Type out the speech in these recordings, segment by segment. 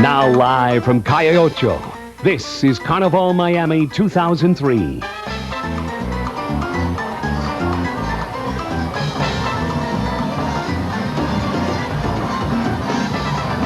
Now live from Calle Ocho, this is Carnival Miami 2003.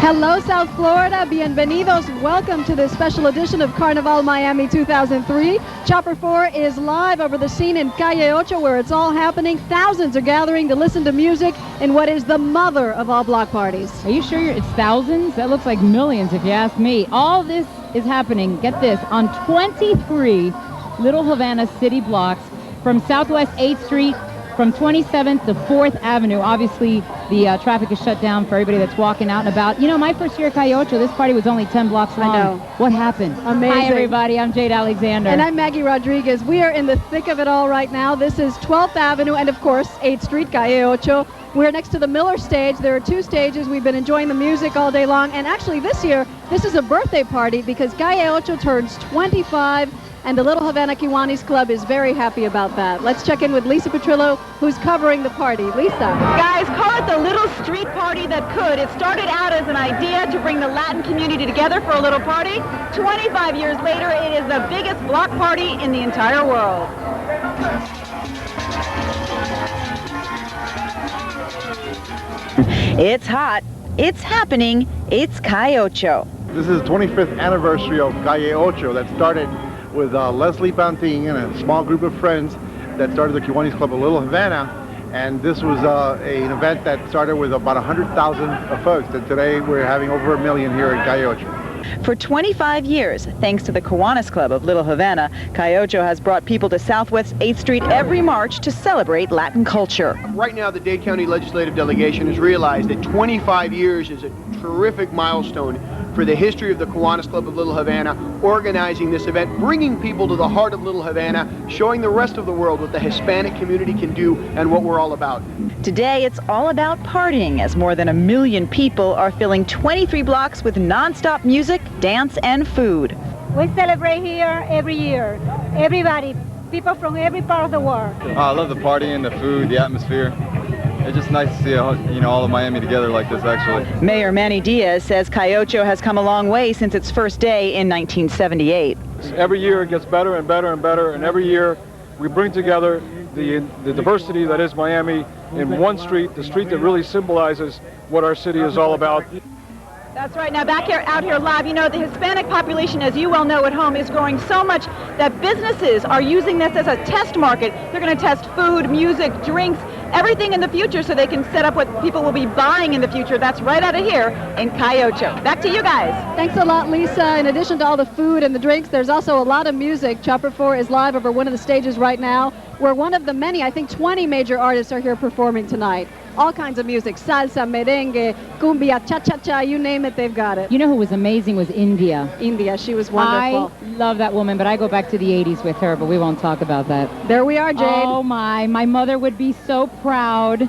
Hello, South Florida. Bienvenidos. Welcome to this special edition of Carnival Miami 2003. Chopper 4 is live over the scene in Calle Ocho, where it's all happening. Thousands are gathering to listen to music in what is the mother of all block parties. Are you sure it's thousands? That looks like millions, if you ask me. All this is happening, get this, on 23 Little Havana city blocks from Southwest 8th Street, from 27th to 4th Avenue. Obviously, the traffic is shut down for everybody that's walking out and about. You know, my first year at Calle Ocho, this party was only 10 blocks long. I know. What happened? Amazing. Hi, everybody. I'm Jade Alexander. And I'm Maggie Rodriguez. We are in the thick of it all right now. This is 12th Avenue and, of course, 8th Street, Calle Ocho. We're next to the Miller stage. There are two stages. We've been enjoying the music all day long. And actually, this year, this is a birthday party because Calle Ocho turns 25. And the Little Havana Kiwanis Club is very happy about that. Let's check in with Lisa Petrillo, who's covering the party. Lisa. Guys, call it the little street party that could. It started out as an idea to bring the Latin community together for a little party. 25 years later, it is the biggest block party in the entire world. It's hot. It's happening. It's Calle Ocho. This is the 25th anniversary of Calle Ocho that started with Leslie Banting and a small group of friends that started the Kiwanis Club of Little Havana. And this was an event that started with about 100,000 folks. And today we're having over 1 million here in Calle Ocho. For 25 years, thanks to the Kiwanis Club of Little Havana, Calle Ocho has brought people to Southwest 8th Street every March to celebrate Latin culture. Right now, the Dade County Legislative Delegation has realized that 25 years is a terrific milestone for the history of the Kiwanis Club of Little Havana, organizing this event, bringing people to the heart of Little Havana, showing the rest of the world what the Hispanic community can do and what we're all about. Today, it's all about partying, as more than 1 million people are filling 23 blocks with non-stop music, dance, and food. We celebrate here every year. Everybody, people from every part of the world. I love the party and the food, the atmosphere. It's just nice to see, all of Miami together like this, actually. Mayor Manny Diaz says Calle Ocho has come a long way since its first day in 1978. Every year it gets better and better and better, and every year we bring together the diversity that is Miami in one street, the street that really symbolizes what our city is all about. That's right. Now back here, out here live, you know, the Hispanic population, as you well know at home, is growing so much that businesses are using this as a test market. They're going to test food, music, drinks, everything in the future so they can set up what people will be buying in the future. That's right out of here in Calle Ocho. Back to you guys. Thanks a lot, Lisa. In addition to all the food and the drinks, there's also a lot of music. Chopper 4 is live over one of the stages right now, where one of the many, I think 20 major artists are here performing tonight. All kinds of music, salsa, merengue, cumbia, cha-cha-cha, you name it, they've got it. You know who was amazing was India. India, she was wonderful. I love that woman, but I go back to the 80s with her, but we won't talk about that. There we are, Jade. Oh my mother would be so proud.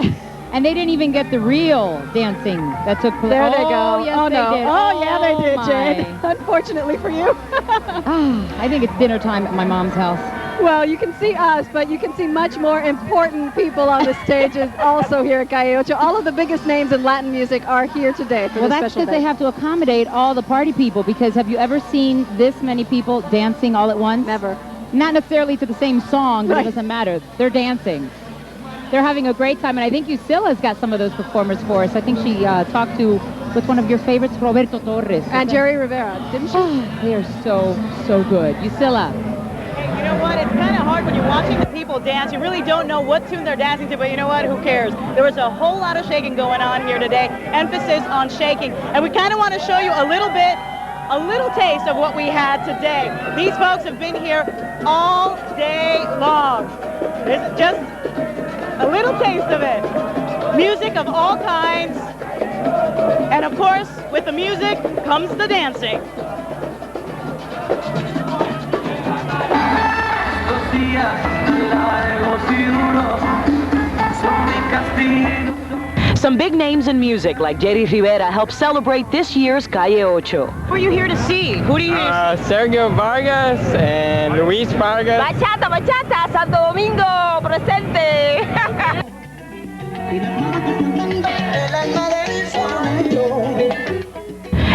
And they didn't even get the real dancing that took place. There they go. Yes, oh, they no. did. Oh, yeah, they did, my. Jade. Unfortunately for you. I think it's dinner time at my mom's house. Well, you can see us, but you can see much more important people on the stages also here at Calle Ocho. All of the biggest names in Latin music are here today for well, this that's special because day. they have to accommodate all the party people, because have you ever seen this many people dancing all at once? Never. Not necessarily to the same song, but Right. it doesn't matter. They're dancing. They're having a great time, and I think Usila's got some of those performers for us. I think she talked with one of your favorites, Roberto Torres. And Jerry Rivera, didn't she? They are so good. Usila. You know what? It's kind of hard when you're watching the people dance. You really don't know what tune they're dancing to, but you know what? Who cares? There was a whole lot of shaking going on here today. Emphasis on shaking. And we kind of want to show you a little taste of what we had today. These folks have been here all day long. This is just a little taste of it. Music of all kinds. And of course, with the music comes the dancing. Some big names in music like Jerry Rivera help celebrate this year's Calle Ocho. Who are you here to see? Who do you Sergio Vargas and Luis Vargas. Bachata, bachata, Santo Domingo, presente.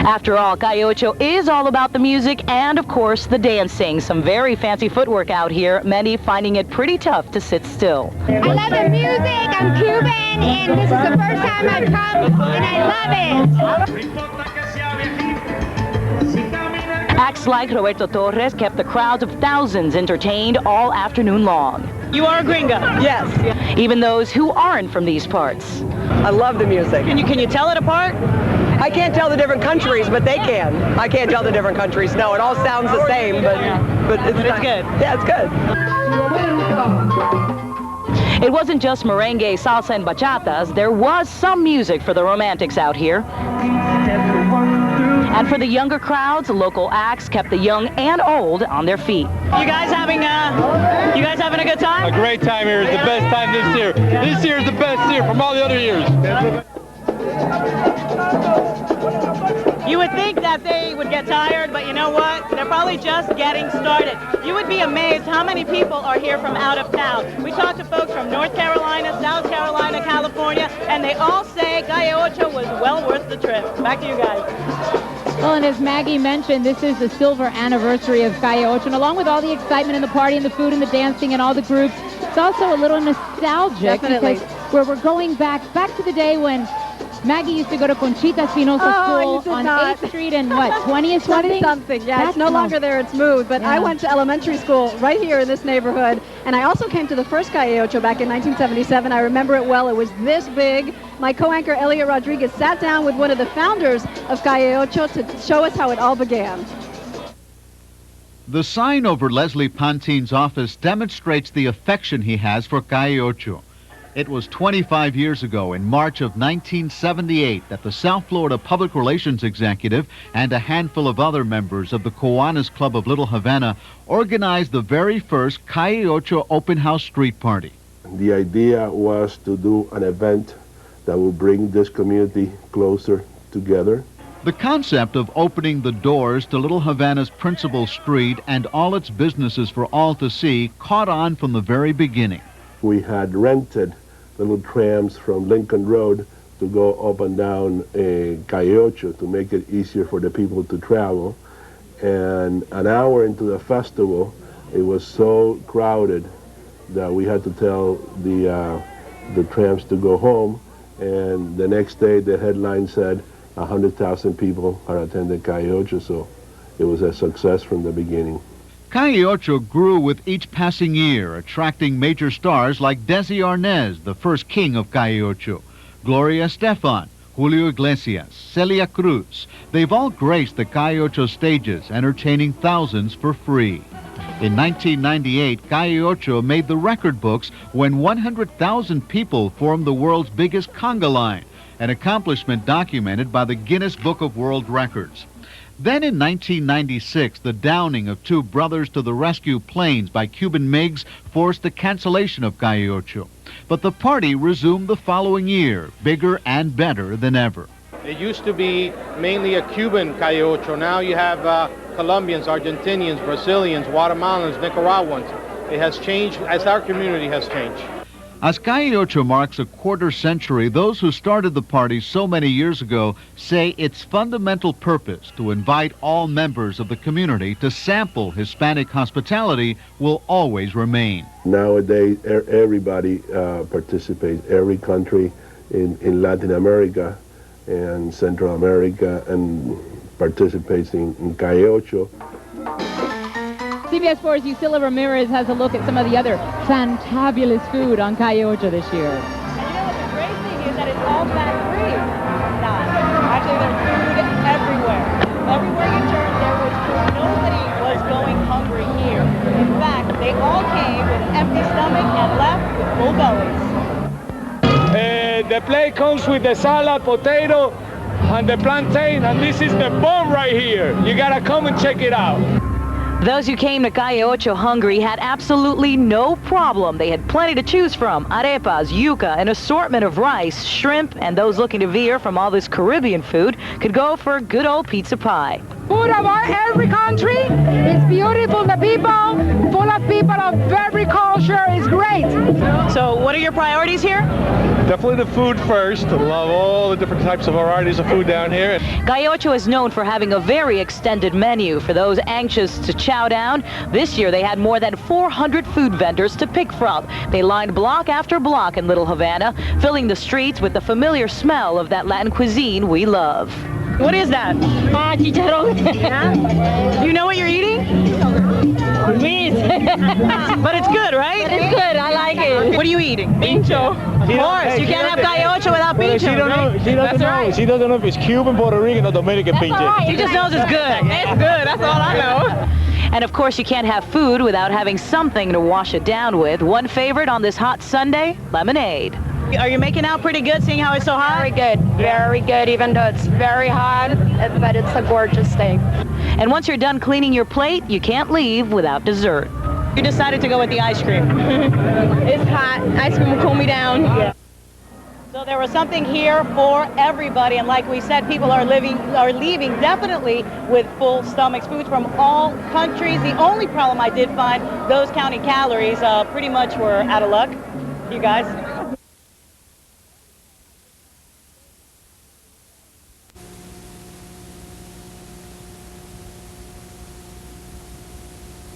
After all, Calle Ocho is all about the music and, of course, the dancing. Some very fancy footwork out here, many finding it pretty tough to sit still. I love the music. I'm Cuban, and this is the first time I've come, and I love it. Acts like Roberto Torres kept the crowds of thousands entertained all afternoon long. You are a gringa? Yes. Even those who aren't from these parts. I love the music. Can you tell it apart? I can't tell the different countries, but they can. I can't tell the different countries. No, it all sounds the same, but it's good. Yeah, it's good. It wasn't just merengue, salsa, and bachatas. There was some music for the romantics out here. And for the younger crowds, local acts kept the young and old on their feet. You guys having a good time? A great time here. It's the best time this year. This year is the best year from all the other years. You would think that they would get tired, but you know what? They're probably just getting started. You would be amazed how many people are here from out of town. We talked to folks from North Carolina, South Carolina, California, and they all say Calle Ocho was well worth the trip. Back to you guys. Well, and as Maggie mentioned, this is the silver anniversary of Calle Ocho, and along with all the excitement and the party and the food and the dancing and all the groups, it's also a little nostalgic. Definitely. Because where we're going back to the day when Maggie used to go to Conchita Espinosa School on 8th Street and what, 20th something? 20-something, yeah. It's no longer there, it's moved. But I went to elementary school right here in this neighborhood, and I also came to the first Calle Ocho back in 1977. I remember it well. It was this big. My co-anchor, Elliot Rodriguez, sat down with one of the founders of Calle Ocho to show us how it all began. The sign over Leslie Pantin's office demonstrates the affection he has for Calle Ocho. It was 25 years ago, in March of 1978, that the South Florida Public Relations Executive and a handful of other members of the Kiwanis Club of Little Havana organized the very first Calle Ocho Open House Street Party. The idea was to do an event that will bring this community closer together. The concept of opening the doors to Little Havana's principal street and all its businesses for all to see caught on from the very beginning. We had rented little trams from Lincoln Road to go up and down Calle Ocho to make it easier for the people to travel. And an hour into the festival, it was so crowded that we had to tell the trams to go home. And the next day, the headline said 100,000 people are attending Calle Ocho, so it was a success from the beginning. Calle Ocho grew with each passing year, attracting major stars like Desi Arnaz, the first king of Calle Ocho, Gloria Estefan, Julio Iglesias, Celia Cruz. They've all graced the Calle Ocho stages, entertaining thousands for free. In 1998, Calle Ocho made the record books when 100,000 people formed the world's biggest conga line, an accomplishment documented by the Guinness Book of World Records. Then in 1996, the downing of two brothers to the rescue planes by Cuban MiGs forced the cancellation of Calle Ocho. But the party resumed the following year, bigger and better than ever. It used to be mainly a Cuban Calle Ocho. Now you have Colombians, Argentinians, Brazilians, Guatemalans, Nicaraguans. It has changed as our community has changed. As Calle Ocho marks a quarter century, those who started the party so many years ago say its fundamental purpose to invite all members of the community to sample Hispanic hospitality will always remain. Nowadays, everybody participates, every country in Latin America and Central America, and participates in Calle Ocho. CBS 4's Yusila Ramirez has a look at some of the other fantabulous food on Calle Ocho this year. And you know what the great thing is that it's all fat-free. Actually, there's food everywhere. Everywhere you turn, there was food. Nobody was going hungry here. In fact, they all came with an empty stomach and left with full bellies. The plate comes with the salad, potato, and the plantain, and this is the bomb right here. You gotta come and check it out. Those who came to Calle Ocho hungry had absolutely no problem. They had plenty to choose from. Arepas, yuca, an assortment of rice, shrimp, and those looking to veer from all this Caribbean food could go for good old pizza pie. food of every country. It's beautiful. The people, full of people of every culture, is great. So what are your priorities here? Definitely the food first. I love all the different types of varieties of food down here. Calle Ocho is known for having a very extended menu for those anxious to chow down. This year they had more than 400 food vendors to pick from. They lined block after block in Little Havana, filling the streets with the familiar smell of that Latin cuisine we love. What is that? Chicharrón. Yeah? You know what you're eating? Meat. But it's good, right? But it's good. I like it. What are you eating? Pincho. Of course. You can't have Calle Ocho without pincho. She doesn't know. She doesn't know if it's Cuban, Puerto Rican, or Dominican pincho. She just knows it's good. It's good. That's all I know. And of course, you can't have food without having something to wash it down with. One favorite on this hot Sunday, lemonade. Are you making out pretty good, seeing how it's so hot? Very good, very good, even though it's very hot, but it's a gorgeous day. And once you're done cleaning your plate, you can't leave without dessert. You decided to go with the ice cream. It's hot. Ice cream will cool me down. Yeah. So there was something here for everybody, and like we said, people are leaving definitely with full stomachs. Food from all countries. The only problem I did find, those counting calories pretty much were out of luck. You guys?